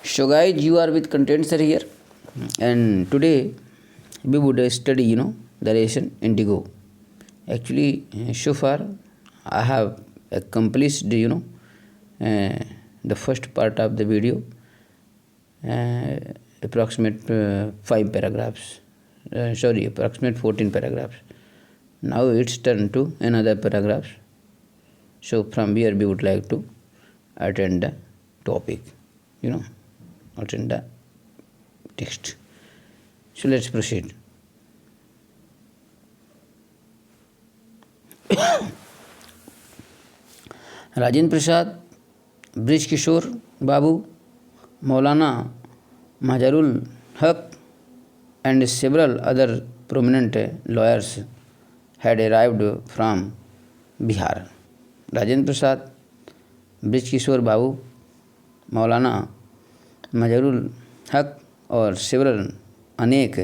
So guys, you are with content sir here, and today we would study the relation indigo. Actually, so far I have accomplished the first part of the video, uh, approximate 5 paragraphs, approximate 14 paragraphs. Now it's turn to another paragraphs. So from here we would like to attend the topic, attend the text. So let's proceed. Rajendra Prasad, Brij Kishore Babu, Maulana Mazharul हक and several other prominent lawyers had arrived from Bihar. Rajendra Prasad, Brij Kishore Babu, Maulana Mazharul हक और several अनेक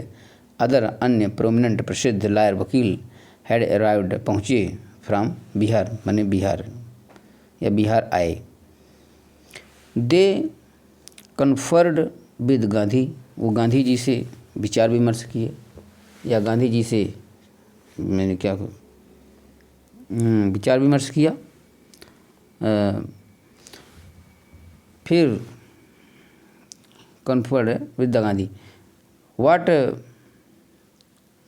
other अन्य prominent प्रसिद्ध lawyer वकील had arrived पहुँचे from Bihar, माने बिहार या बिहार आए. दे कन्फर्ड विद गांधी, वो गांधी जी से विचार विमर्श किए या गांधी जी से मैंने क्या विचार विमर्श किया. फिर conferred with the Gandhi. What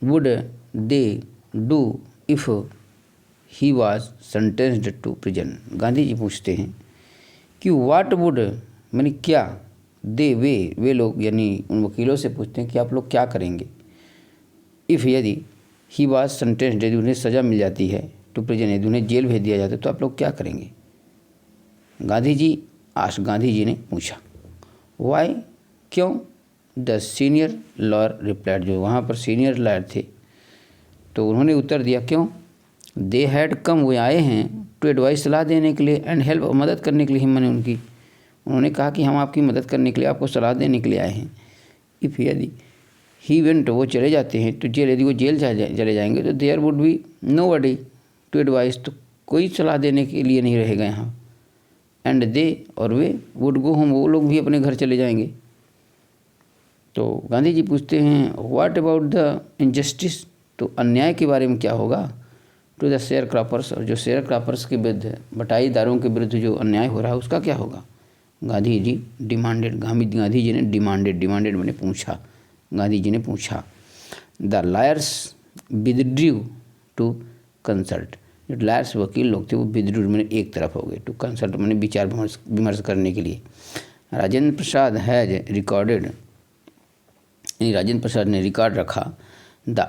would they do if he was sentenced to prison. Gandhi ji पूछते हैं कि व्हाट वुड माने क्या, दे वे लोग यानी उन वकीलों से पूछते हैं कि आप लोग क्या करेंगे. इफ़ यदि ही वाज सेंटेंस्ड, यदि उन्हें सज़ा मिल जाती है, टू प्रिजन यदि उन्हें जेल भेज दिया जाता है, तो आप लोग क्या करेंगे. गांधी जी ने पूछा. वाई, क्यों. द सीनियर लॉयर रिप्लाइड, जो वहाँ पर सीनियर लॉयर थे तो उन्होंने उत्तर दिया क्यों. दे हैड कम, वो आए हैं टू एडवाइस, सलाह देने के लिए, एंड हेल्प, मदद करने के लिए. मैंने उन्होंने कहा कि हम आपकी मदद करने के लिए, आपको सलाह देने के लिए आए हैं. इफ़ यदि ही वेंट, वो चले जाते हैं तो जेल, यदि वो जेल चले जाएंगे तो there would be nobody to advise, तो कोई सलाह देने के लिए नहीं रहेगा यहाँ. एंड दे, और वे वुड गो होम, वो लोग भी अपने घर चले जाएंगे. तो गांधी जी पूछते हैं व्हाट अबाउट द इनजस्टिस, तो अन्याय के बारे में क्या होगा. टू द शेयर क्रॉपर्स, और जो शेयर क्रॉपर्स के विरुद्ध, बटाईदारों के विरुद्ध जो अन्याय हो रहा है उसका क्या होगा. गांधी जी डिमांडेड, गांधी जी ने डिमांडेड मैंने पूछा, गांधी जी ने पूछा. The lawyers withdrew to consult, जो लायर्स वकील लोग थे वो विदड्रू मैंने एक तरफ हो गए, टू कंसल्ट मैंने विचार विमर्श करने के लिए. राजेंद्र प्रसाद हैज रिकॉर्डेड, यानी राजेंद्र प्रसाद ने रिकॉर्ड रखा द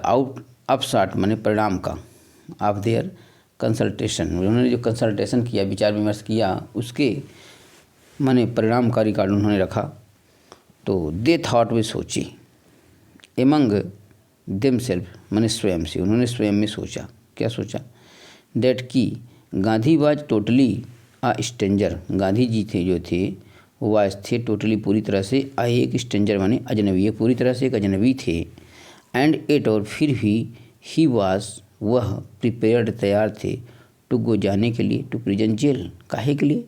अपशॉट मैंने परिणाम का, ऑफ देयर कंसल्टेशन, उन्होंने जो कंसल्टेशन किया, विचार विमर्श किया, उसके माने परिणाम का रिकॉर्ड उन्होंने रखा. तो दे थॉट, वे सोची, एमंग देमसेल्फ मैंने स्वयं से, उन्होंने स्वयं में सोचा. क्या सोचा. दैट की Gandhi was totally a stranger, Gandhi ji जो थे वो वाज थे टोटली पूरी तरह से, आए एक स्ट्रेंजर माने अजनबी, पूरी तरह से एक अजनबी थे. एंड एट, और फिर भी ही वाज, वह प्रिपेयर्ड तैयार थे, टू गो जाने के लिए, टू प्रिजन जेल, काहे के लिए.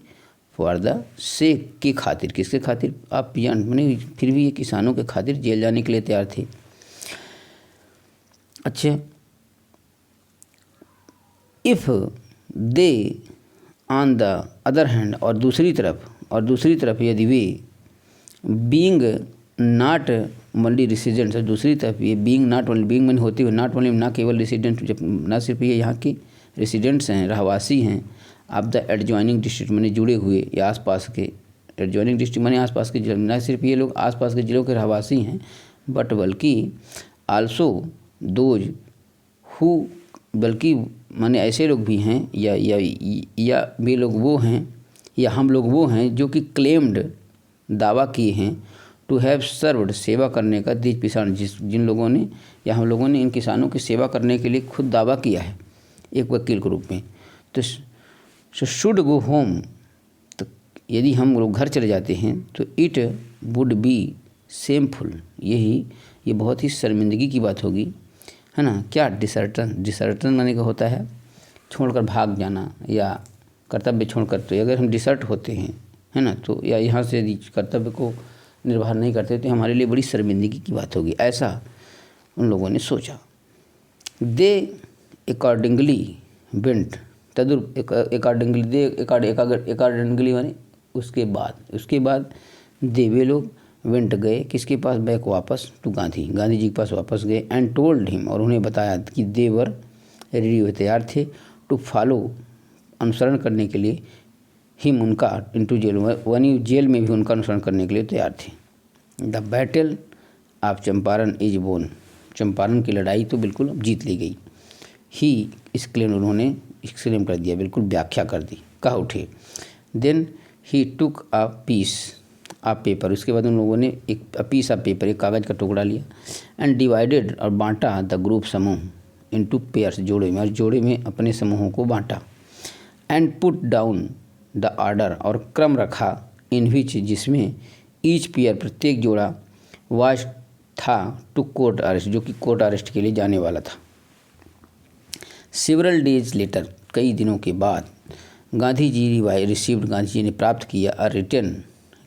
फॉर द सेक, के खातिर, किसके खातिर. आप मैंने फिर भी ये किसानों के खातिर जेल जाने के लिए तैयार थे. अच्छा. If they on the other hand, और दूसरी तरफ यदि वे बीइंग नॉट ओनली रेसिडेंट्स, दूसरी तरफ ये बीइंग नॉट ओनली, बीइंग मैंने होते हुए, नॉट ओनली ना केवल रेसिडेंट, जब ना सिर्फ ये यहाँ के रेसिडेंट्स हैं, रहवासी हैं, आप द एडजॉइनिंग डिस्ट्रिक्ट मैंने जुड़े हुए या आसपास के, एडजॉइनिंग डिस्ट्रिक्ट मैंने आसपास के जिले, न सिर्फ ये लोग आसपास के जिलों के रहवासी हैं, बट बल्कि आल्सो दोज हु, बल्कि माने ऐसे लोग भी हैं या वे लोग वो हैं, या हम लोग वो हैं जो कि क्लेम्ड, दावा किए हैं, टू हैव सर्व्ड, सेवा करने का, दिस किसान, जिन लोगों ने या हम लोगों ने इन किसानों की सेवा करने के लिए खुद दावा किया है एक वकील के रूप में. तो सो शुड गो होम, तो यदि हम लोग घर चले जाते हैं तो इट वुड बी शेमफुल, ये बहुत ही शर्मिंदगी की बात होगी, है ना. क्या डिसर्टन माने का होता है छोड़कर भाग जाना या कर्तव्य छोड़कर. तो अगर हम डिसर्ट होते हैं, है ना, तो या यहाँ से यदि कर्तव्य को निर्वाह नहीं करते तो हमारे लिए बड़ी शर्मिंदगी की बात होगी, ऐसा उन लोगों ने सोचा। दे अकॉर्डिंगली वेंट, अकॉर्डिंगली माने उसके बाद दे वे लोग वेंट गए किसके पास, बैक वापस, टू गांधी जी के पास वापस गए। एंड टोल्ड हिम, और उन्हें बताया कि दे वर रेडी, वे तैयार थे, टू फॉलो, अनुसरण करने के लिए, हिम उनका, इनटू जेल, वनी जेल में भी उनका अनुसरण करने के लिए तैयार थे। The battle of Champaran is वोन, चंपारण की लड़ाई तो बिल्कुल जीत ली गई। ही एक्सक्लेम, उन्होंने एक्सक्लेम कर दिया, बिल्कुल व्याख्या कर दी, कह उठे। Then he took a piece of paper, उसके बाद उन लोगों ने एक पीस ऑफ पेपर, एक कागज़ का टुकड़ा लिया। एंड डिवाइडेड, और बांटा द ग्रुप, समूह, इनटू पेयर्स, जोड़े में, और जोड़े में अपने समूहों को बांटा। And put down the order, और क्रम रखा, इन विच, जिसमें, ईच पेयर, प्रत्येक जोड़ा, वाज था, टू कोर्ट अरेस्ट, जो कि कोर्ट अरेस्ट के लिए जाने वाला था। सेवरल डेज लेटर, कई दिनों के बाद, गांधी जी रिसीव्ड, गांधी जी ने प्राप्त किया, अ रिटन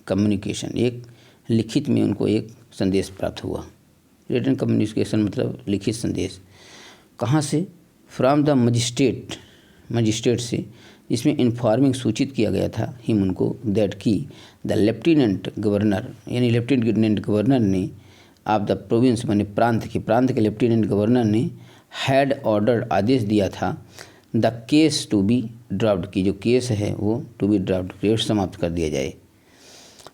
कम्युनिकेशन, एक लिखित में उनको एक संदेश प्राप्त हुआ। रिटन कम्युनिकेशन मतलब लिखित संदेश। कहाँ से, फ्रॉम द मजिस्ट्रेट से, जिसमें इन्फॉर्मिंग, सूचित किया गया था, हिम उनको, दैट की द लेफ्टिनेंट गवर्नर, यानी लेफ्टिनेंट गवर्नर ने, ऑफ द प्रोविंस माने प्रांत के लेफ्टिनेंट गवर्नर ने, हैड ऑर्डर, आदेश दिया था, the case to be draft, की जो केस है वो टू बी ड्राफ्ट, केस समाप्त कर दिया जाए।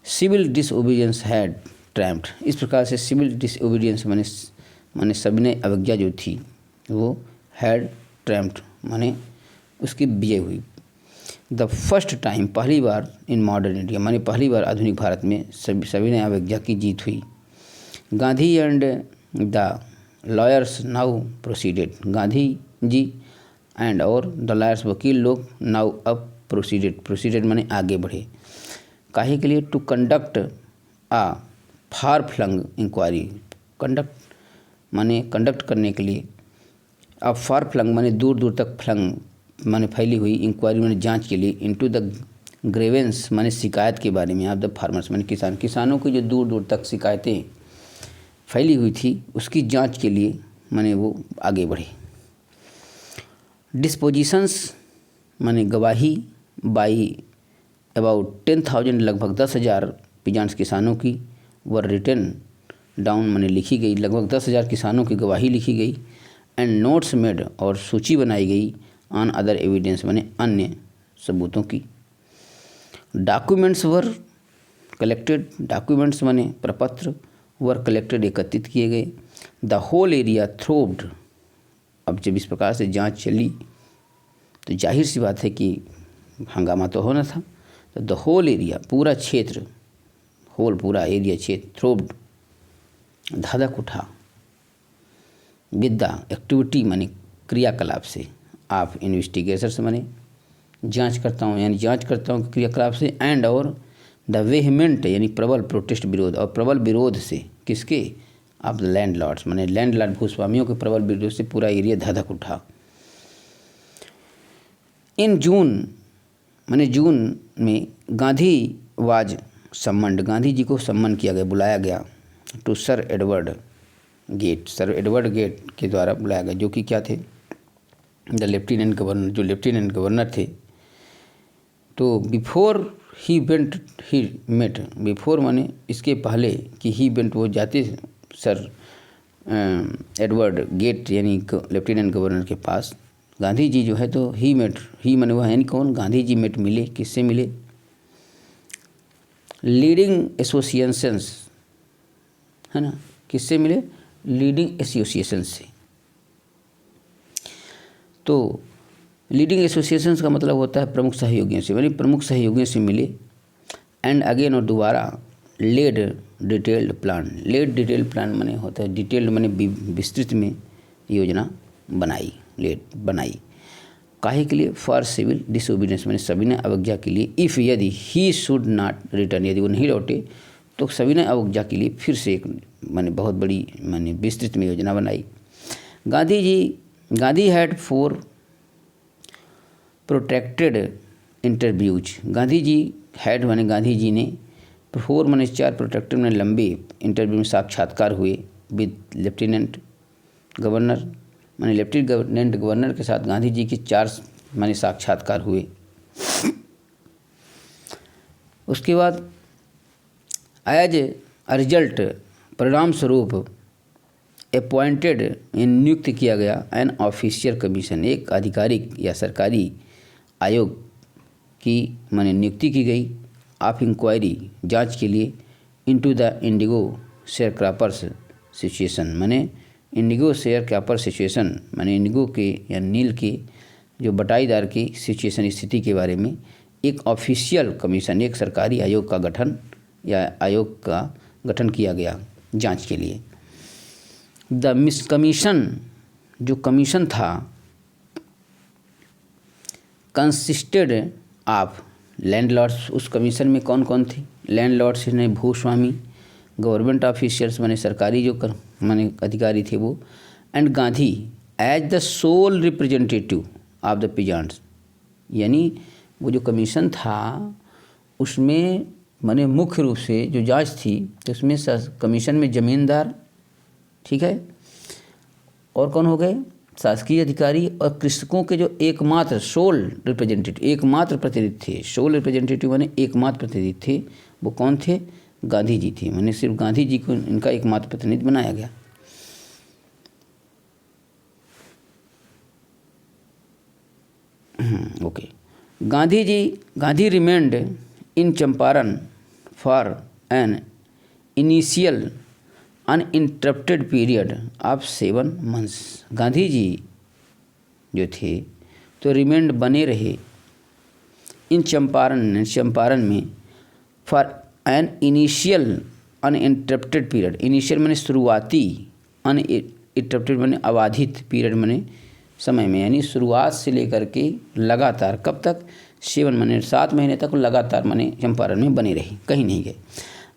सिविल डिसओबीडियंस हैड ट्रैम्प्ड, इस प्रकार से सिविल डिसओबीडियंस माने सविनय अवज्ञा जो थी वो हैड ट्रैम्प्ड माने उसकी विजय हुई। द फर्स्ट टाइम, पहली बार, इन मॉडर्न इंडिया माने पहली बार आधुनिक भारत में सविनय अवज्ञा की जीत हुई। Gandhi and the lawyers now proceeded, Gandhi ji and और द लॉयर्स, वकील लोग, नाउ अब प्रोसीडेड माने आगे बढ़े। काहे के लिए, to conduct a far flung inquiry, conduct करने के लिए, अब फार फ्लंग माने दूर दूर तक, फ्लंग माने फैली हुई, इंक्वायरी माने जांच के लिए, इनटू द ग्रेवेंस माने शिकायत के बारे में, ऑफ द फार्मर्स माने किसानों की जो दूर दूर तक शिकायतें फैली हुई थी उसकी जांच के लिए माने वो आगे बढ़े। डिस्पोजिशंस माने गवाही, बाई अबाउट 10,000, लगभग 10,000 पीजांस किसानों की, वर रिटन डाउन माने लिखी गई, लगभग 10,000 किसानों की गवाही लिखी गई। एंड नोट्स मेड, और सूची बनाई गई, ऑन अदर एविडेंस माने अन्य सबूतों की। डॉक्यूमेंट्स वर कलेक्टेड, डॉक्यूमेंट्स माने प्रपत्र, वर कलेक्टेड, एकत्रित किए गए। द होल एरिया थ्रोब्ड, अब जब इस प्रकार से जांच चली तो जाहिर सी बात है कि हंगामा तो होना था। तो द होल एरिया, पूरा क्षेत्र, होल पूरा एरिया क्षेत्र, थ्रोब्ड धधक उठा, विद द एक्टिविटी माने क्रियाकलाप से, आप इन्वेस्टिगेशंस माने जांच करता हूँ, यानी जांच करता हूँ क्रियाकलाप से। एंड और द वेहमेंट यानी प्रबल प्रोटेस्ट, विरोध, और प्रबल विरोध से, किसके, ऑफ द लैंडलॉर्ड्स माने लैंडलॉर्ड भूस्वामियों के प्रबल विरोध से पूरा एरिया धधक उठा। इन जून माने जून में, गांधी वाज सम्मन्ड, गांधी जी को सम्मन किया गया, बुलाया गया, टू सर एडवर्ड गेट के द्वारा बुलाया गया, जो कि क्या थे, द लेफ्टिनेंट गवर्नर, जो लेफ्टिनेंट गवर्नर थे। तो before he went he met, before माने इसके पहले कि ही वेंट वो जाते सर एडवर्ड गेट यानी लेफ्टिनेंट गवर्नर के पास, गांधी जी जो है तो ही मेट, ही माने वह यानी कौन, गांधी जी मेट, मिले, किससे मिले, लीडिंग एसोसिएशंस, है ना, किससे मिले, लीडिंग एसोसिएशन से। तो लीडिंग एसोसिएशंस का मतलब होता है प्रमुख सहयोगियों से, यानी प्रमुख सहयोगियों से मिले। एंड अगेन, और दोबारा, लेड डिटेल्ड प्लान माने होता है डिटेल्ड माने विस्तृत में योजना बनाई, काहे के लिए, फॉर सिविल डिसोबीडियंस माने सविनय अवज्ञा के लिए। इफ़ यदि ही शुड नॉट रिटर्न, यदि वो नहीं लौटे तो सविनय अवज्ञा के लिए फिर से एक माने बहुत बड़ी माने विस्तृत में योजना बनाई। Gandhi had 4 protracted interviews, Gandhi ji had माने गांधी जी ने 4 माने 4 प्रोटेक्टिव में लंबे इंटरव्यू में साक्षात्कार हुए विद लेफ्टिनेंट गवर्नर, माने लेफ्टिनेंट गवर्नर के साथ गांधी जी की 4 माने साक्षात्कार हुए। उसके बाद एज अ रिजल्ट परिणाम स्वरूप अपॉइंटेड नियुक्त किया गया एन ऑफिशियल कमीशन, एक आधिकारिक या सरकारी आयोग की माने नियुक्ति की गई ऑफ इंक्वायरी जांच के लिए into the Indigo share croppers situation, माने इंडिगो शेयर क्रॉपर सिचुएशन माने इंडिगो के या नील के जो बटाईदार की सिचुएशन स्थिति के बारे में एक ऑफिशियल कमीशन, एक सरकारी आयोग का गठन या आयोग का गठन किया गया जांच के लिए। द मिस कमीशन, जो कमीशन था, कंसिस्टेड ऑफ लैंडलॉर्ड्स, उस कमीशन में कौन कौन थे? लैंडलॉर्ड्स ने भूस्वामी, गवर्नमेंट ऑफिशियल्स माने सरकारी जो माने अधिकारी थे वो, and Gandhi as the sole representative of the peasants, यानी वो जो कमीशन था उसमें माने मुख्य रूप से जो जांच थी तो उसमें कमीशन में जमींदार, ठीक है, और कौन हो गए? शासकीय अधिकारी और कृषकों के जो एकमात्र सोल रिप्रेजेंटेटिव, एकमात्र प्रतिनिधि थे। सोल रिप्रेजेंटेटिव माने एकमात्र प्रतिनिधि थे, वो कौन थे? गांधी जी थे, माने सिर्फ गांधी जी को इनका एकमात्र प्रतिनिधि बनाया गया। Okay. Gandhi remained in Champaran for an initial uninterrupted period of 7 months। Gandhi ji जो थे तो रिमेंड बने रहे इन चंपारण में for an initial uninterrupted period, initial माने शुरुआती, अनइंटरप्टेड माने अबाधित, पीरियड माने समय में, यानी शुरुआत से लेकर के लगातार कब तक? 7 माने 7 महीने तक लगातार माने चंपारण में बने रहे, कहीं नहीं गए।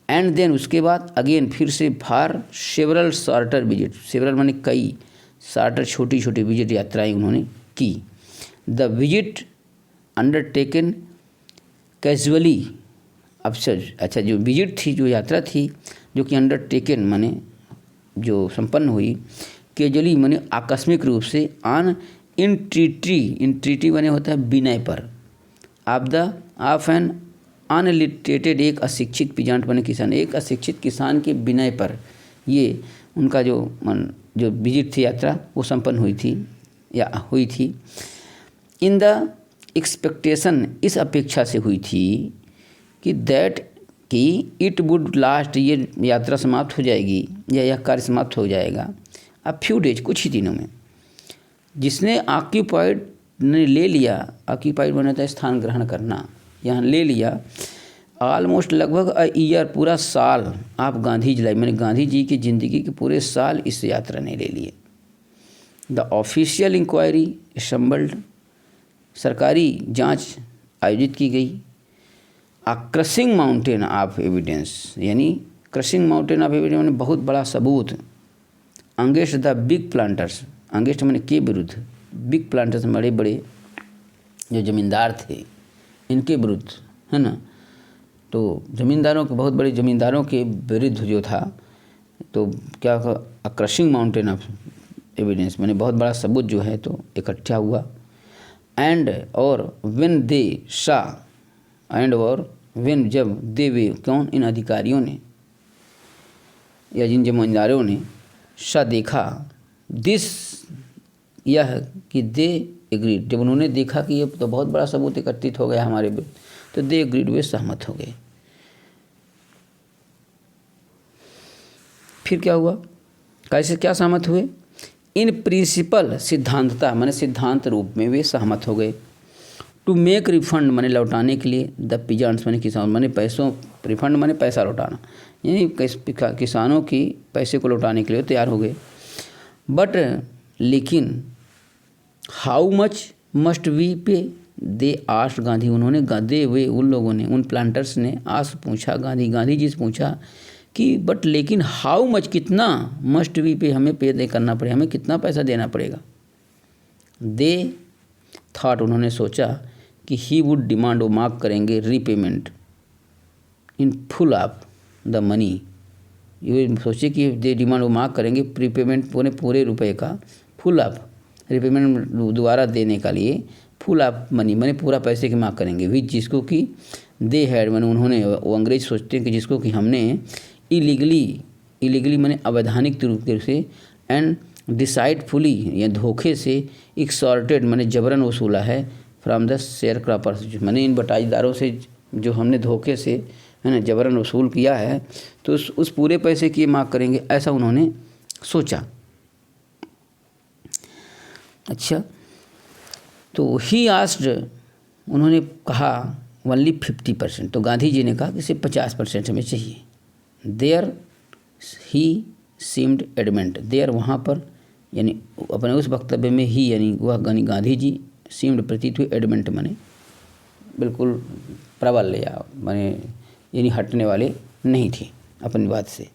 एंड देन उसके बाद अगेन फिर से for several shorter visit, several माने कई, शॉर्टर छोटी छोटी विजिट यात्राएं उन्होंने की। द विजिट अंडरटेकन कैजुअली, अच्छा जो विजिट थी, जो यात्रा थी जो कि अंडरटेकन माने जो संपन्न हुई, कैजुअली माने आकस्मिक रूप से, ऑन इंट्रीटी माने होता है विनय पर, ऑफ एन अनलिटरेटेड, एक अशिक्षित पीजेंट माने किसान, एक अशिक्षित किसान के विनय पर ये उनका जो विजिट थी, यात्रा, वो संपन्न हुई थी। इन द एक्सपेक्टेशन, इस अपेक्षा से हुई थी कि इट वुड लास्ट, ये यात्रा समाप्त हो जाएगी या यह कार्य समाप्त हो जाएगा अ फ्यू डेज, कुछ ही दिनों में। जिसने ऑक्यूपाइड ने ले लिया, ऑक्यूपाइड माने होता है स्थान ग्रहण करना, यहाँ ले लिया, ऑलमोस्ट लगभग अ ईयर, पूरा साल, आप गांधी जी मैंने गांधी जी की ज़िंदगी के पूरे साल इस यात्रा ने ले लिए। द ऑफिशियल इंक्वायरी असम्बल्ड, सरकारी जांच आयोजित की गई। आ क्रशिंग माउंटेन ऑफ एविडेंस, यानी क्रशिंग माउंटेन ऑफ एविडेंस माने बहुत बड़ा सबूत, against the big planters, against माने के विरुद्ध, बिग प्लांटर्स बड़े बड़े जो जमींदार थे इनके विरुद्ध, है ना, तो जमींदारों के, बहुत बड़े जमींदारों के विरुद्ध जो था, तो क्या क्रशिंग माउंटेन ऑफ एविडेंस माने बहुत बड़ा सबूत जो है तो इकट्ठा हुआ। एंड और व्हेन दे सा, एंड और व्हेन जब दे वे, कौन? इन अधिकारियों ने या जिन जमींदारों ने सा देखा, दिस यह कि दे एग्रीड, जब उन्होंने देखा कि ये तो बहुत बड़ा सबूत एकत्रित हो गया हमारे विरुद्ध, तो दे एग्रीड, वे सहमत हो गए। फिर क्या हुआ? कैसे क्या सहमत हुए? इन प्रिंसिपल, सिद्धांतता माने सिद्धांत रूप में वे सहमत हो गए। टू मेक रिफंड माने लौटाने के लिए, द पीजेंट्स माने किसान माने पैसों, रिफंड माने पैसा लौटाना, यानी किसानों की पैसे को लौटाने के लिए तैयार हो गए। बट लेकिन हाउ मच मस्ट वी पे, दे आस्ट गांधी, उन्होंने दे वे उन लोगों ने, उन प्लांटर्स ने आस्ट पूछा, गांधी जी से पूछा कि बट लेकिन हाउ मच, कितना, मस्ट वी पे, हमें पे करना पड़ेगा, हमें कितना पैसा देना पड़ेगा। दे थॉट, उन्होंने सोचा कि ही वुड डिमांड, वो मांग करेंगे repayment, in full of the money, ये सोचे कि दे डिमांड वो मांग करेंगे प्रीपेमेंट पूरे रुपए का, फुल ऑफ रिपेमेंट दोबारा देने का लिए, फुल ऑफ मनी मैंने पूरा पैसे की मांग करेंगे, विच जिसको कि दे हैड मैंने उन्होंने, वो अंग्रेज सोचते हैं कि जिसको कि हमने इलीगली मैंने अवैधानिक तरीके से एंड डिसाइडफुली या धोखे से एक्सॉर्टेड मैंने जबरन वसूला है फ्रॉम द शेयर क्रॉपर्स, मैंने इन बटाईदारों से जो हमने धोखे से है ना जबरन वसूल किया है, तो उस पूरे पैसे की मांग करेंगे, ऐसा उन्होंने सोचा। अच्छा, तो ही आस्क्ड उन्होंने कहा ओनली 50%, तो गांधी जी ने कहा कि सिर्फ 50% हमें चाहिए। There he seemed adamant, there वहाँ पर यानी अपने उस वक्तव्य में ही यानी वह गांधी जी सीम्ड प्रतीत हुए, एडमेंट माने बिल्कुल प्रबल या माने यानी हटने वाले नहीं थे अपनी बात से,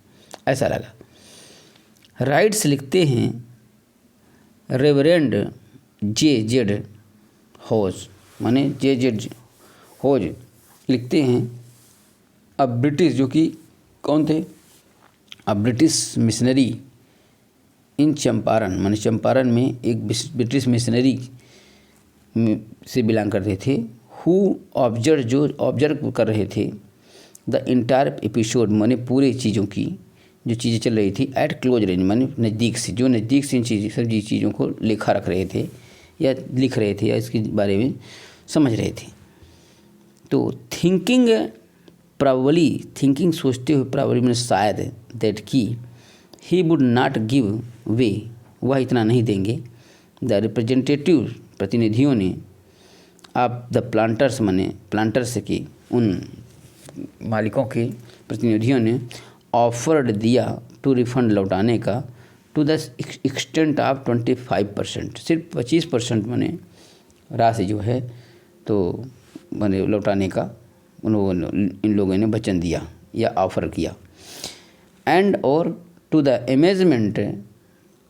ऐसा लगा। राइट्स लिखते हैं रेवरेंड जे.जेड. होज माने जे.जेड. होज लिखते हैं अब ब्रिटिश, जो कि कौन थे, अब ब्रिटिश मिशनरी इन चंपारण माने चंपारण में एक ब्रिटिश मिशनरी से बिलोंग करते थे, हु ऑब्जर्व जो ऑब्जर्व कर रहे थे द इंटायर एपिसोड माने पूरे चीज़ों की जो चीज़ें चल रही थी एट क्लोज रेंज माने नज़दीक से, जो नज़दीक से इन सभी चीज़ों को लेखा रख रहे थे या लिख रहे थे या इसके बारे में समझ रहे थे। तो थिंकिंग प्रोबेबली, थिंकिंग सोचते हुए, प्रोबेबली मैंने शायद, दैट की he would not give way वह इतना नहीं देंगे, द रिप्रेजेंटेटिव प्रतिनिधियों ने आप द प्लांटर्स माने प्लांटर्स की उन मालिकों के प्रतिनिधियों ने ऑफर्ड दिया टू रिफंड लौटाने का टू द एक्सटेंट ऑफ 25%, सिर्फ 25% माने राशि जो है तो माने लौटाने का इन लोगों ने वचन दिया या ऑफ़र किया। एंड और टू द अमेजमेंट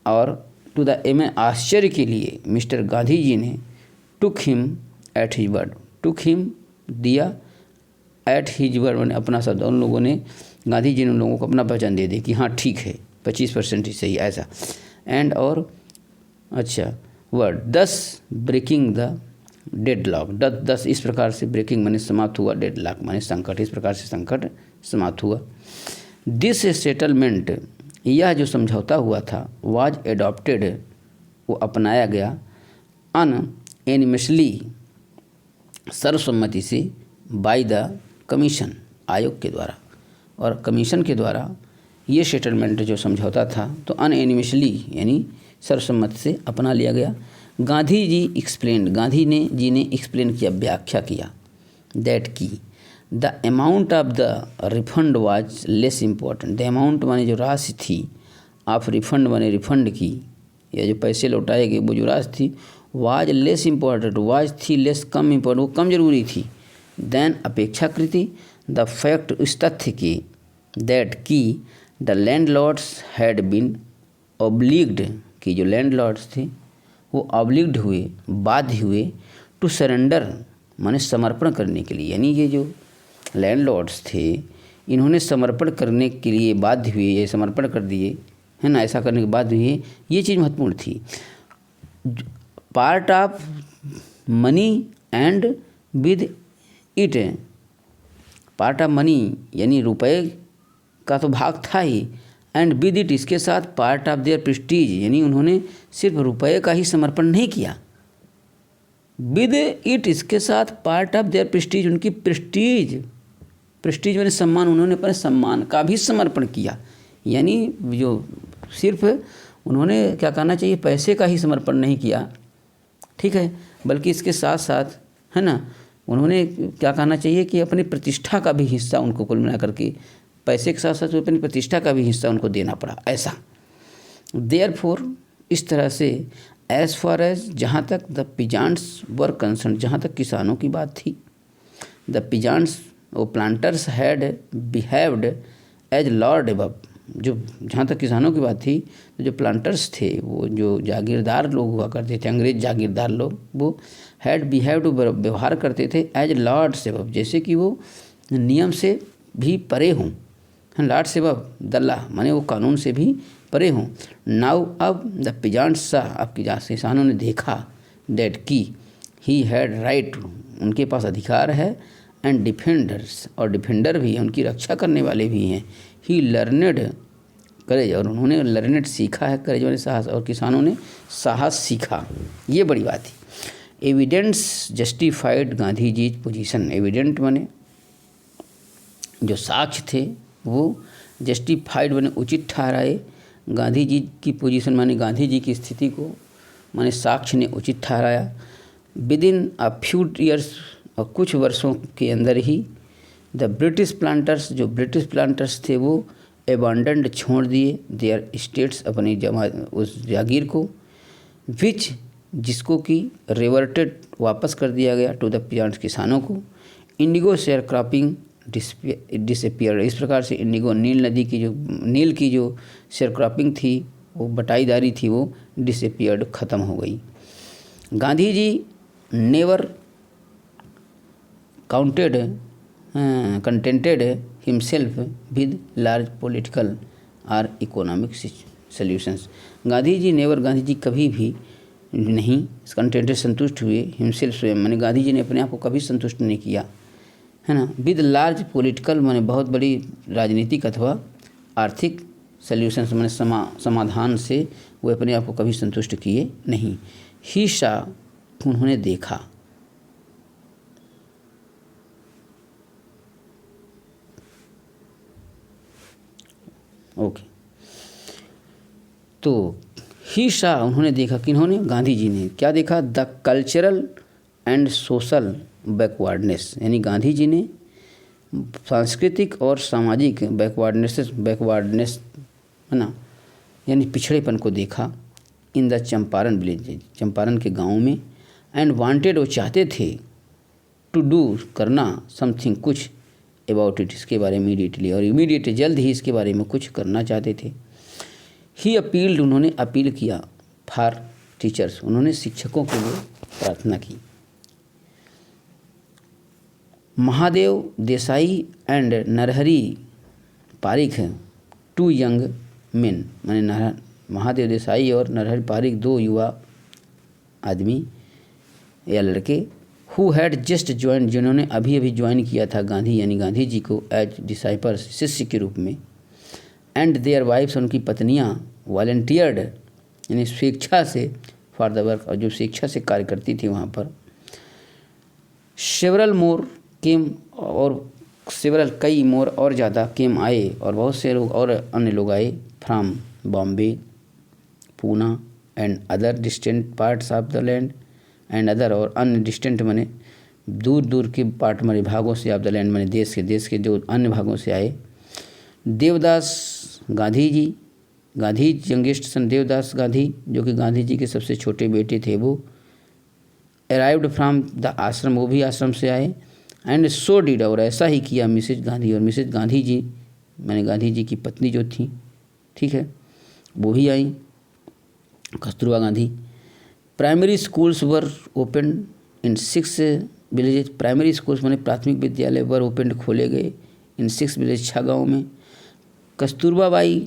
और टू द आश्चर्य के लिए मिस्टर गांधी जी ने took him at his word, took him दिया एट हिज वर्ड मैंने अपना शब्द, उन लोगों ने गांधी जी ने उन लोगों को अपना वचन दे दिया कि हाँ ठीक है 25% ही सही ऐसा। एंड और अच्छा word 10 breaking the deadlock, 10 इस प्रकार से ब्रेकिंग माने समाप्त हुआ, डेड लॉक माने संकट, इस प्रकार से संकट समाप्त हुआ। दिस सेटलमेंट यह जो समझौता हुआ था वाज एडॉप्टेड वो अपनाया गया, अनएनिमसली सर्वसम्मति से, बाय द कमीशन आयोग के द्वारा, और कमीशन के द्वारा ये सेटलमेंट जो समझौता था तो अनएनिमसली यानी सर्वसम्मति से अपना लिया गया। गांधी जी एक्सप्लेन, गांधी जी ने एक्सप्लेन किया, व्याख्या किया, दैट की the amount of the refund was less important, the amount माने जो राशि थी, ऑफ रिफंड माने रिफंड की या जो पैसे लौटाए गए वो जो राशि थी, वाज लेस इम्पोर्टेंट, वाज थी लेस कम इम्पोर्टेंट, वो कम जरूरी थी, देन अपेक्षाकृति द फैक्ट इस तथ्य की, दैट की द लैंडलॉर्ड्स हैड बीन ऑब्लिग्ड कि जो लैंडलॉर्ड्स थे वो ऑब्लिग्ड हुए, बाध्य हुए, टू सरेंडर माने समर्पण करने के लिए, यानी ये जो लैंडलॉर्ड्स थे इन्होंने समर्पण करने के लिए बाध्य हुए, ये समर्पण कर दिए है ना, ऐसा करने के बाद हुए, ये चीज़ महत्वपूर्ण थी। Part of money and with it, part of money यानी रुपए का तो भाग था ही, एंड विद इट इसके साथ पार्ट ऑफ देयर प्रेस्टीज यानी उन्होंने सिर्फ रुपए का ही समर्पण नहीं किया, विद इट इसके साथ पार्ट ऑफ देयर प्रेस्टीज उनकी प्रेस्टीज, प्रेस्टीज मैंने सम्मान, उन्होंने अपने सम्मान का भी समर्पण किया, यानी जो सिर्फ उन्होंने क्या कहना चाहिए पैसे का ही समर्पण नहीं किया, ठीक है, बल्कि इसके साथ साथ है ना उन्होंने क्या कहना चाहिए कि अपनी प्रतिष्ठा का भी हिस्सा उनको कुल मिला करके पैसे के साथ साथ अपनी प्रतिष्ठा का भी हिस्सा उनको देना पड़ा ऐसा। देयरफॉर इस तरह से एज फार एज जहाँ तक द पिजांट्स वर कंसर्न, जहाँ तक किसानों की बात थी, द पिजांट्स वो planters had behaved as lord above, जो जहाँ तक किसानों की बात थी तो जो प्लांटर्स थे वो जो जागीरदार लोग हुआ करते थे, अंग्रेज जागीरदार लोग, वो हैड बिहेव्ड व्यवहार करते थे एज लॉर्ड्स एबव, जैसे कि वो नियम से भी परे हों, लॉर्ड से वह दल्ला माने वो कानून से भी परे हों। नाउ अब द पिजान शाह, आपकी किसानों ने देखा, दैट की ही हैड राइट, उनके पास अधिकार है, एंड डिफेंडर्स, और डिफेंडर भी हैं, उनकी रक्षा करने वाले भी हैं। ही लर्नेड करेज, और उन्होंने लर्नेड सीखा है, करेज माने साहस, और किसानों ने साहस सीखा, ये बड़ी बात थी। Evidence justified Gandhi ji position, evident माने जो साक्ष्य थे वो जस्टिफाइड माने उचित ठहराए, गांधी जी की पोजीशन माने गांधी जी की स्थिति को माने साक्ष्य ने उचित ठहराया। With in a few years, और कुछ वर्षों के अंदर ही द ब्रिटिश प्लांटर्स, जो ब्रिटिश प्लांटर्स थे वो एबंडेंड छोड़ दिए देयर स्टेट्स, अपनी उस जागीर को, विच जिसको कि रिवर्टेड वापस कर दिया गया टू द पिजान्स किसानों को। इंडिगो शेयर क्रॉपिंग डिसअपियर, इस प्रकार से इंडिगो नील की जो शेयर क्रॉपिंग थी, वो बटाईदारी थी, वो डिसअपियर्ड, ख़त्म हो गई। Gandhi ji never contented himself with large political और इकोनॉमिक सॉल्यूशंस, गांधी जी कभी भी नहीं कंटेंटेड, संतुष्ट हुए, हिमसेल्फ स्वयं माने गांधी जी ने अपने आप को कभी संतुष्ट नहीं किया, है ना, विद लार्ज पॉलिटिकल माने बहुत बड़ी राजनीतिक अथवा आर्थिक सॉल्यूशंस माने समाधान से वो अपने आप को कभी संतुष्ट किए नहीं। ही सा, उन्होंने देखा, ओके, तो ही सा उन्होंने देखा, किन्होंने, गांधी जी ने क्या देखा, the cultural and social backwardness, यानी गांधी जी ने सांस्कृतिक और सामाजिक बैकवर्डनेस है ना, यानी पिछड़ेपन को देखा, in the Champaran village, Champaran के गाँव में, एंड वांटेड, वो चाहते थे, टू डू करना, समथिंग कुछ, अबाउट इट, इसके बारे में इमीडिएटली, और इमीडिएट जल्द ही इसके बारे में कुछ करना चाहते थे। ही अपील्ड, उन्होंने अपील किया, फॉर टीचर्स, उन्होंने शिक्षकों के लिए प्रार्थना की। Mahadev Desai and Narhari Parikh, two young men, माने महादेव देसाई और नरहरि पारिक, दो युवा आदमी या लड़के, हु हैड जस्ट ज्वाइन, जिन्होंने अभी अभी ज्वाइन किया था गांधी यानी गांधी जी को एज डिसाइपर्स, शिष्य के रूप में, एंड देयर वाइफ्स, उनकी पत्नियां, वॉलंटियर्ड यानी स्वेच्छा से, फॉर द वर्क, और जो स्वेच्छा से कार्य करती थी वहाँ पर। सेवरल मोर केम, और सेवरल कई मोर और ज़्यादा केम आए, और बहुत से लोग और अन्य लोग आए, from Bombay, Poona and other distant parts of the land, and other, और अन्य डिस्टेंट माने दूर दूर के पार्ट माने भागों से, ऑफ द लैंड माने देश के जो अन्य भागों से आए। देवदास गांधी, यंगेस्ट सन देवदास गांधी, जो कि गांधी जी के सबसे छोटे बेटे थे, वो अराइव्ड फ्रॉम द आश्रम, वो भी आश्रम से आए। एंड सो डिड, और ऐसा ही किया मिसेज गांधी, और मिसेज गांधी जी मैंने गांधी जी की पत्नी जो थी, ठीक है, वो भी आई, Kasturba Gandhi. Primary schools were open in 6 villages, primary schools माने प्राथमिक विद्यालय वर ओपन, खोले गए, इन 6 विलेज, 6 गाँव में। कस्तूरबा बाई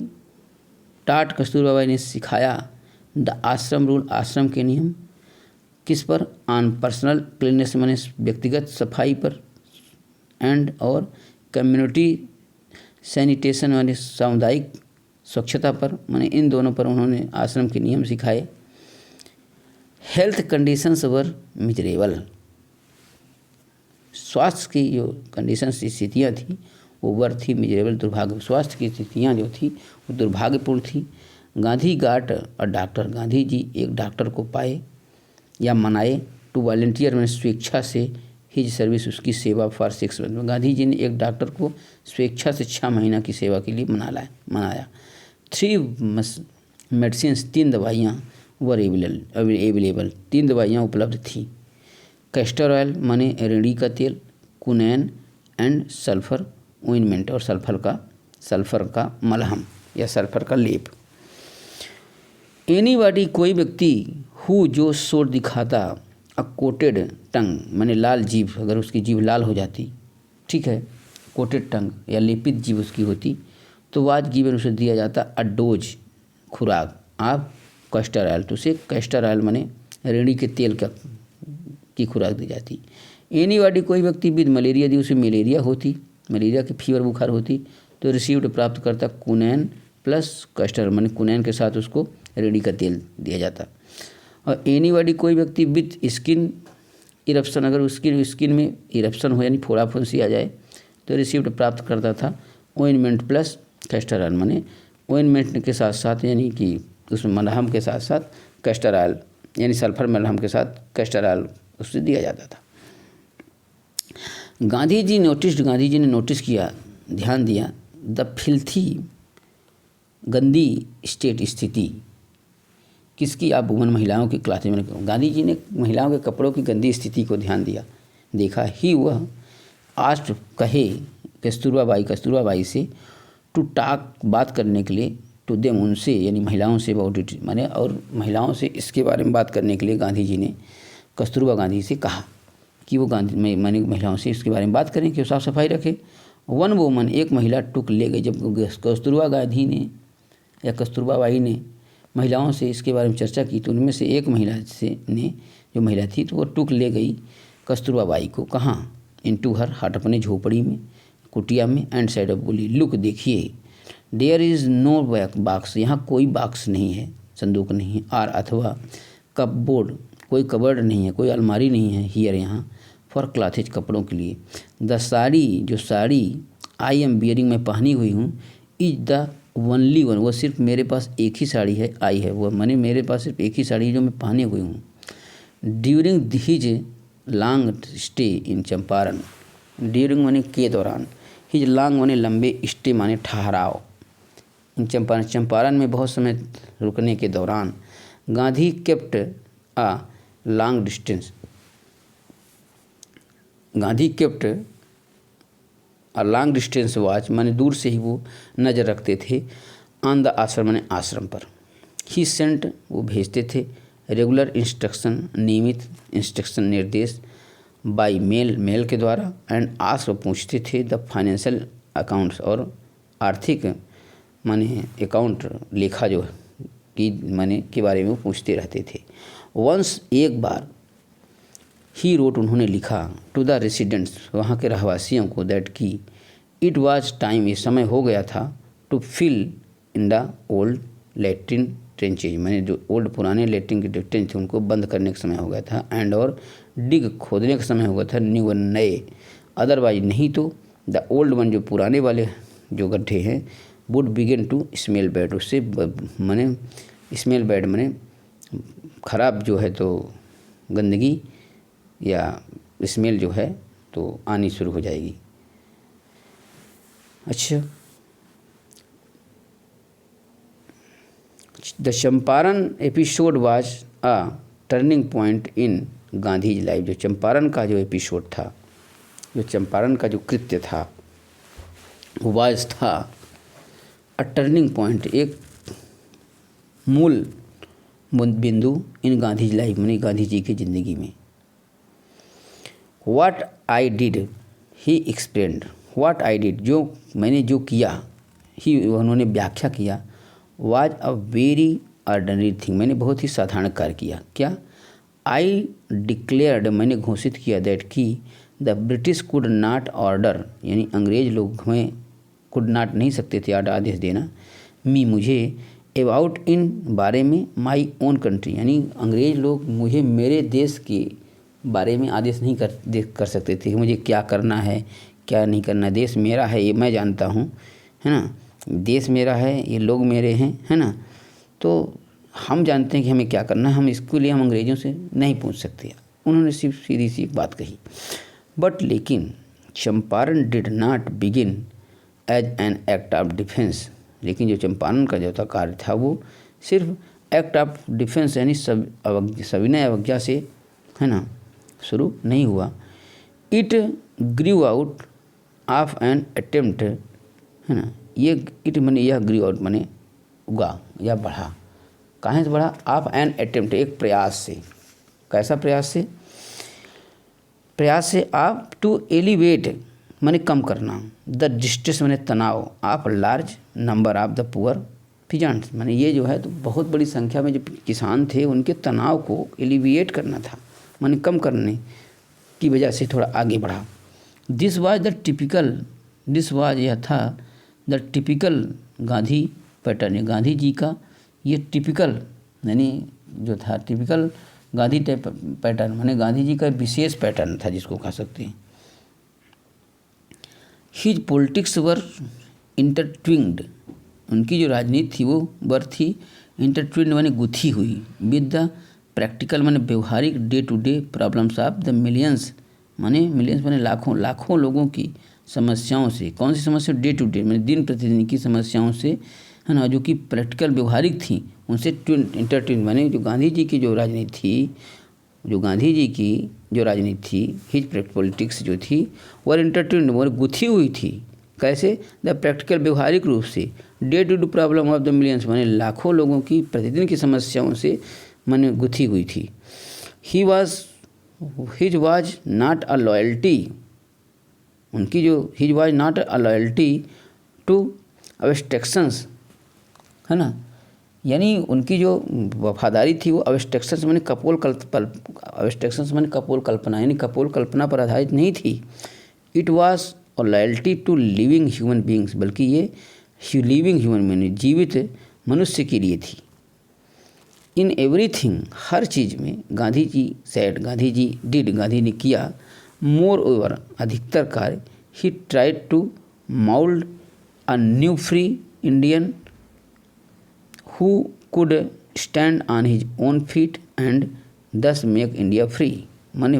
ने सिखाया द आश्रम रूल, आश्रम के नियम, किस पर, ऑन पर्सनल क्लीननेस माने व्यक्तिगत सफाई पर, एंड और कम्युनिटी सैनिटेशन माने सामुदायिक स्वच्छता पर, माने इन दोनों पर उन्होंने आश्रम के नियम सिखाए। हेल्थ कंडीशंस वर मिजरेबल, स्वास्थ्य की जो कंडीशंस स्थितियाँ थी वो वर थी मिजरेबल, दुर्भाग्य, स्वास्थ्य की स्थितियाँ जो थी वो दुर्भाग्यपूर्ण थी। गांधी गाट और डॉक्टर, गांधी जी एक डॉक्टर को पाए या मनाए, टू वॉलंटियर में स्वेच्छा से, हिज सर्विस, उसकी सेवा, फॉर 6 मंथ, गांधी जी ने एक डॉक्टर को स्वेच्छा से 6 महीना की सेवा के लिए मनाया। 3 मेडिसिन्स, 3 दवाइयाँ वर अवेलेबल, 3 दवाइयाँ उपलब्ध थी। कैस्टर ऑयल माने रेड़ी का तेल, कुनैन एंड सल्फर ऑइंटमेंट, और सल्फर का मलहम या सल्फर का लेप। एनीबॉडी, कोई व्यक्ति, हु जो शोर दिखाता, अ कोटेड टंग माने लाल जीभ, अगर उसकी जीभ लाल हो जाती, ठीक है, कोटेड टंग या लेपित जीभ उसकी होती तो वाज गिवन उसे दिया जाता अ डोज खुराक आप कैस्टर ऑयल, तो उसे कैस्टर ऑयल माने रेड़ी के तेल का की खुराक दी जाती। एनीबॉडी कोई व्यक्ति विद मलेरिया यदि उसे मलेरिया होती, मलेरिया की फीवर बुखार होती तो रिसीव्ड प्राप्त करता कुनैन प्लस कैस्टर माने कुनैन के साथ उसको रेड़ी का तेल दिया जाता। और एनीबॉडी कोई व्यक्ति विद स्किन इरप्शन, अगर उसकी स्किन में इरप्शन हो यानी फोड़ा फुंसी आ जाए तो रिसीव्ड प्राप्त करता था ऑइनमेंट प्लस कैस्टर ऑयल माने ऑइनमेंट के साथ साथ यानी कि उस मलहम के साथ साथ कैस्टर ऑयल यानी सल्फर मलहम के साथ कैस्टर ऑयल उससे दिया जाता था। गांधी जी ने नोटिस किया, ध्यान दिया द फिल्थी गंदी स्टेट स्थिति किसकी, आप वुमन महिलाओं की क्लास में। गांधी जी ने महिलाओं के कपड़ों की गंदी स्थिति को ध्यान दिया, देखा ही वह आस्ट कहे कस्तूरबा बाई से टू टॉक बात करने के लिए टू देम उनसे यानी महिलाओं से अबाउट इट माने, और महिलाओं से इसके बारे में बात करने के लिए गांधी जी ने कस्तूरबा गांधी से कहा कि वो गांधी माने महिलाओं से इसके बारे में बात करें कि वो साफ़ सफाई रखे। वन वुमन एक महिला टुक ले गई, जब कस्तूरबा गांधी ने या कस्तूरबा बाई ने महिलाओं से इसके बारे में चर्चा की तो उनमें से एक महिला जो महिला थी तो वो टुक ले गई कस्तूरबा बाई को, कहाँ, इनटू हर हाट अपने झोपड़ी में कुटिया में एंड साइड ऑफ बोली लुक देखिए देयर इज़ नो बॉक्स, यहाँ कोई बॉक्स नहीं है, संदूक नहीं है, आर अथवा कपबोर्ड कोई कबर्ड नहीं है, कोई अलमारी नहीं है, हियर यहाँ फॉर क्लॉथेज कपड़ों के लिए, द साड़ी जो साड़ी आई एम बियरिंग मैं पहनी हुई हूँ इज द ओनली वन वो सिर्फ मेरे पास एक ही साड़ी है, आई है वो माने मेरे पास सिर्फ एक ही साड़ी जो मैं पहने हुई हूँ। During his long stay in Champaran, during माने के दौरान, हिज लॉन्ग माने लंबे, स्टे माने ठहराव, इन चंपारण में बहुत समय रुकने के दौरान, Gandhi kept a long distance, Gandhi kept a long distance watch माने दूर से ही वो नज़र रखते थे, ऑन द आश्रम माने आश्रम पर, ही सेंट वो भेजते थे, रेगुलर इंस्ट्रक्शन नियमित इंस्ट्रक्शन निर्देश, बाई मेल के द्वारा, एंड आस्क पूछते थे द फाइनेंशियल अकाउंट्स और आर्थिक माने अकाउंट लेखा जो की माने के बारे में वो पूछते रहते थे। वंस एक बार ही रोट उन्होंने लिखा टू द रेसिडेंट्स वहाँ के रहवासियों को दैट की इट वाज टाइम ये समय हो गया था to fill in the old latrine trenches माने जो ओल्ड पुराने लेट्रिन के ट्रेंच थे उनको बंद करने का समय हो गया था, एंड और डिग खोदने का समय हो गया था, न्यू वन नए, अदरवाइज नहीं तो द ओल्ड वन जो पुराने वाले जो गड्ढे हैं would begin to smell bad उससे माने स्मेल बैड माने ख़राब जो है तो गंदगी या स्मेल जो है तो आनी शुरू हो जाएगी। अच्छा, the Champaran episode was a turning point in Gandhi's life, जो चंपारण का जो एपिसोड था, जो चंपारण का जो कृत्य था वो वाज था अ टर्निंग पॉइंट एक मूल बिंदु इन गांधीज लाइफ मानी गांधी जी की ज़िंदगी में। What I did he explained, what I did जो मैंने जो किया, ही उन्होंने व्याख्या किया, was a very ordinary thing मैंने बहुत ही साधारण कार्य किया। क्या, आई डिक्लेयर्ड मैंने घोषित किया दैट कि the British could not order यानी अंग्रेज लोग हमें कुड नॉट नहीं सकते थे आदेश देना, मी मुझे, अबाउट इन बारे में, माई ओन कंट्री यानी अंग्रेज लोग मुझे मेरे देश के बारे में आदेश नहीं कर सकते थे कि मुझे क्या करना है क्या नहीं करना। देश मेरा है ये मैं जानता हूँ, है ना, देश मेरा है ये लोग मेरे हैं, है ना, तो हम जानते हैं कि हमें क्या करना है, हम इसके लिए हम अंग्रेज़ों से नहीं पूछ सकते। उन्होंने सिर्फ सीधी सी एक बात कही, बट लेकिन Champaran did not begin as an act of defence, लेकिन जो चंपारण का जो था कार्य था वो सिर्फ एक्ट ऑफ डिफेंस यानी सविनय अवज्ञा से, है ना, शुरू नहीं हुआ। It grew out of an attempt, है ना, ये इट माने यह ग्रीव आउट माने उगा या बढ़ा, कहाँ से बढ़ा, ऑफ एन अटेम्प्ट एक प्रयास से, कैसा प्रयास से, प्रयास से आप टू एलिवेट माने कम करना, द डिस्ट्रेस माने तनाव, of large number of the poor peasants, माने ये जो है तो बहुत बड़ी संख्या में जो किसान थे उनके तनाव को एलिविएट करना था, माने कम करने की वजह से थोड़ा आगे बढ़ा। दिस वाज यह था the typical Gandhi pattern, Gandhi ji का ये टिपिकल यानी जो था टिपिकल गांधी टाइप पैटर्न, माने गांधी जी का विशेष पैटर्न था जिसको कह सकते हैं। हिज पॉलिटिक्स वर इंटरट्विंड, उनकी जो राजनीति थी वो थी इंटरट्विंड माने गुथी हुई, विद द प्रैक्टिकल माने व्यवहारिक day to day problems of the millions माने लाखों लोगों की समस्याओं से। कौन सी समस्या? डे टू डे माने दिन प्रतिदिन की समस्याओं से, है ना, जो कि प्रैक्टिकल व्यवहारिक थी उनसे इंटरट्विन माने जो गांधी जी की जो राजनीति थी, हिज पॉलिटिक्स जो थी वो इंटरट्विन और गुथी हुई थी। कैसे? द प्रैक्टिकल व्यवहारिक रूप से, day to day problem of the millions माने लाखों लोगों की प्रतिदिन की समस्याओं से माने गुथी हुई थी। His was not a loyalty, उनकी जो his was not a loyalty to abstractions, है ना, यानी उनकी जो वफादारी थी वो अब्स्ट्रैक्शंस माने कपोल कल्पना यानी कपोल कल्पना पर आधारित नहीं थी। It was a loyalty to living human beings, बल्कि ये लिविंग ह्यूमन माने जीवित मनुष्य के लिए थी। इन एवरीथिंग, हर चीज़ में, गांधी ने किया, मोर ओवर, अधिकतर कार्य, he tried to mould a new free Indian who could stand on his own feet and thus make India free, माने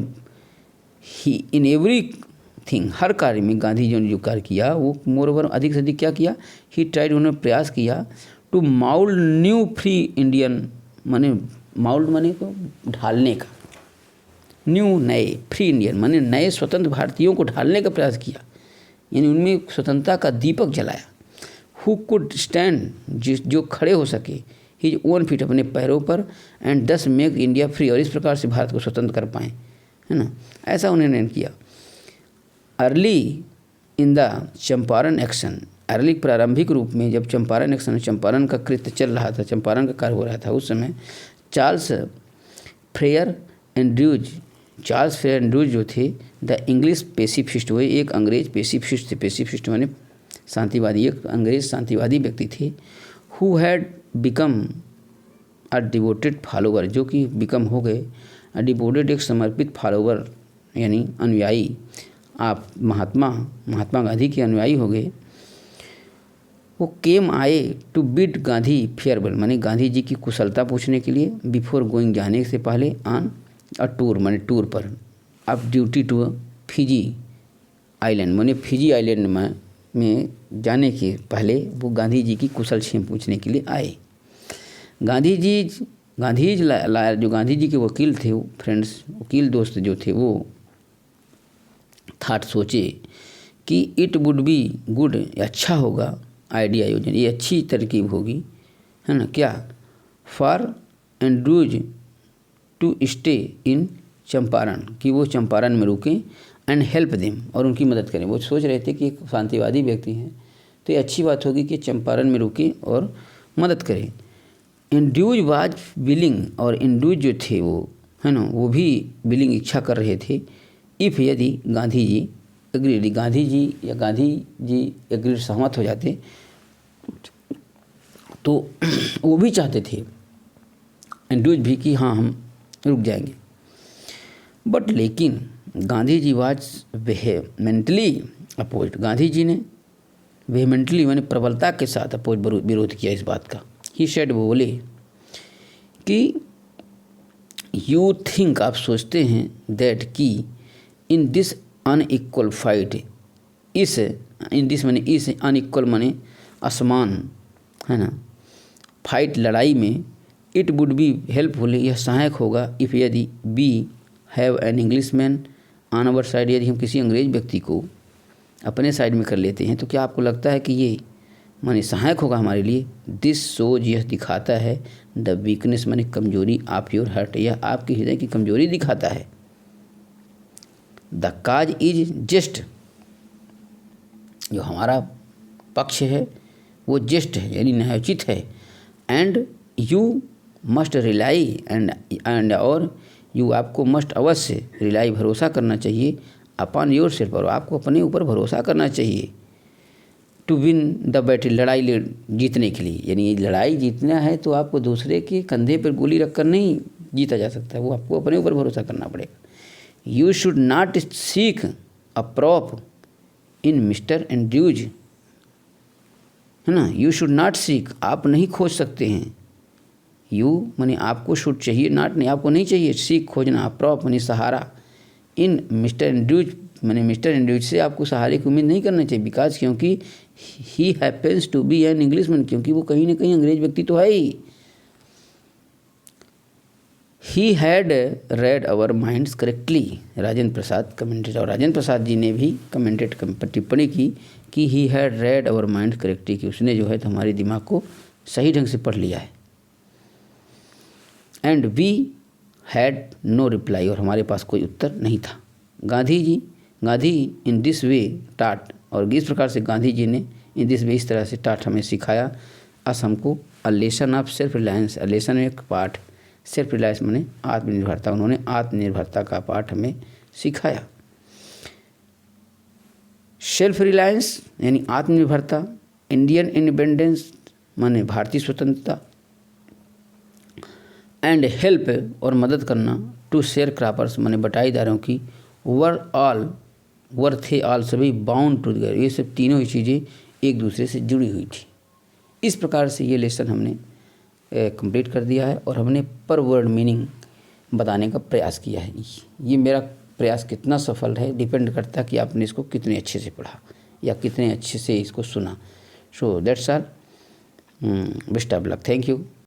ही इन एवरी थिंग, हर कार्य में गांधी जी ने जो कार्य किया वो मोर ओवर अधिक से अधिक क्या किया, ही ट्राइड, उन्होंने प्रयास किया, to mould new free Indian, माने माउल्ड माने को ढालने का, न्यू नए, फ्री इंडियन माने नए स्वतंत्र भारतीयों को ढालने का प्रयास किया, यानी उनमें स्वतंत्रता का दीपक जलाया। हु कुड स्टैंड, जो खड़े हो सके, हिज ओन फीट, अपने पैरों पर, and thus make India free, और इस प्रकार से भारत को स्वतंत्र कर पाएँ, है ना, ऐसा उन्होंने किया। Early in the Champaran action, early प्रारंभिक रूप में जब चंपारण का कृत्य चल रहा था, चंपारण का कार्य हो रहा था, उस समय चार्ल्स फ्रेयर एंड्रयूज जो थे, द इंग्लिश पेसिफिस्ट, वो एक अंग्रेज पेसिफिस्ट थे, पेसिफिस्ट माने शांतिवादी, एक अंग्रेज शांतिवादी व्यक्ति थे। Who had become a devoted follower, जो कि बिकम हो गए अ डिवोटेड, एक समर्पित फॉलोवर यानी अनुयायी, आप महात्मा गांधी के अनुयायी हो गए। वो केम आए टू बिड गांधी फेयरवेल, माने गांधी जी की कुशलता पूछने के लिए, बिफोर गोइंग, जाने से पहले, ऑन अ टूर माने टूर पर, up duty to Fiji island माने फिजी आइलैंड में जाने के पहले वो गांधी जी की कुशल क्षेम पूछने के लिए आए। गांधी जी के वकील थे, वो फ्रेंड्स, वकील दोस्त जो थे, वो सोचे कि इट वुड बी गुड, अच्छा होगा, आइडिया, योजना, ये अच्छी तरकीब होगी, है ना, क्या, for Andrews to stay in Champaran, कि वो चंपारण में रुकें, एंड हेल्प देम, और उनकी मदद करें। वो सोच रहे थे कि एक शांतिवादी व्यक्ति हैं तो ये अच्छी बात होगी कि चंपारण में रुकें और मदद करें। एंड्रूज वाज विलिंग, और एंड्रूज जो थे वो, है ना, वो भी विलिंग, इच्छा कर रहे थे, इफ़, यदि गांधी जी एग्री, सहमत हो जाते, तो वो भी चाहते थे एंड्रूज भी कि हाँ हम रुक जाएंगे। बट लेकिन गांधी जी वाज वेहेमेंटली अपोज, गांधी जी ने वेहेमेंटली माने प्रबलता के साथ विरोध किया इस बात का। ही सेड, वो बोले कि यू थिंक, आप सोचते हैं, दैट कि in this unequal fight, in this माने इस, अनइक्वल माने असमान, है ना, फाइट लड़ाई में, इट वुड बी हेल्पफुल, यह सहायक होगा, इफ़, यदि, we have an English man on our side, यदि हम किसी अंग्रेज व्यक्ति को अपने साइड में कर लेते हैं, तो क्या आपको लगता है कि ये माने सहायक होगा हमारे लिए? दिस शोज, यह दिखाता है, द वीकनेस माने कमजोरी, ऑफ योर हार्ट, यह आपके हृदय की कमजोरी दिखाता है। द काज इज जस्ट, जो हमारा पक्ष है वो जस्ट है यानी न्यायोचित है। And you must rely and और यू आपको मस्ट अवश्य रिलाई भरोसा करना चाहिए अपॉन योर सेल्फ और आपको अपने ऊपर भरोसा करना चाहिए। टू विन द बैटल लड़ाई जीतने के लिए, यानी लड़ाई जीतना है तो आपको दूसरे के कंधे पर गोली रखकर नहीं जीता जा सकता, वो आपको अपने ऊपर भरोसा करना पड़ेगा। You should not seek a prop in mister Andrews, है ना। यू शुड नॉट सीक, आप नहीं खोज सकते हैं। यू माने आपको शुड चाहिए, नॉट नहीं, आपको नहीं चाहिए। सीक खोजना, प्रॉप माने सहारा। इन मिस्टर एंड्रयूज माने मिस्टर एंड्रयूज से आपको सहारे की उम्मीद नहीं करना चाहिए। बिकॉज क्योंकि he happens to be an Englishman, क्योंकि वो कहीं ना कहीं अंग्रेज व्यक्ति तो है ही। He had read our minds correctly, Rajendra Prasad commented, और राजेंद्र प्रसाद जी ने भी कमेंटेड टिप्पणी की कि ही had read our minds correctly, कि उसने जो है तो हमारे दिमाग को सही ढंग से पढ़ लिया है। And we had no reply, और हमारे पास कोई उत्तर नहीं था। गांधी इन दिस वे टाट, और इस प्रकार से गांधी जी ने इन दिस वे इस तरह से टाट हमें सिखाया अस हमको a lesson of self reliance, lesson एक पाठ, सेल्फ रिलायंस माने आत्मनिर्भरता, उन्होंने आत्मनिर्भरता का पाठ हमें सिखाया। सेल्फ रिलायंस यानी आत्मनिर्भरता, इंडियन इंडिपेंडेंस माने भारतीय स्वतंत्रता, एंड हेल्प और मदद करना, टू शेयर क्रॉपर्स माने बटाईदारों की, वर थे ऑल सभी बाउंड टूगेदर, ये सब तीनों ही चीज़ें एक दूसरे से जुड़ी हुई थी। इस प्रकार से ये लेसन हमने कंप्लीट कर दिया है और हमने पर वर्ड मीनिंग बताने का प्रयास किया है। ये मेरा प्रयास कितना सफल है डिपेंड करता है कि आपने इसको कितने अच्छे से पढ़ा या कितने अच्छे से इसको सुना। So that's all, best of luck, thank you.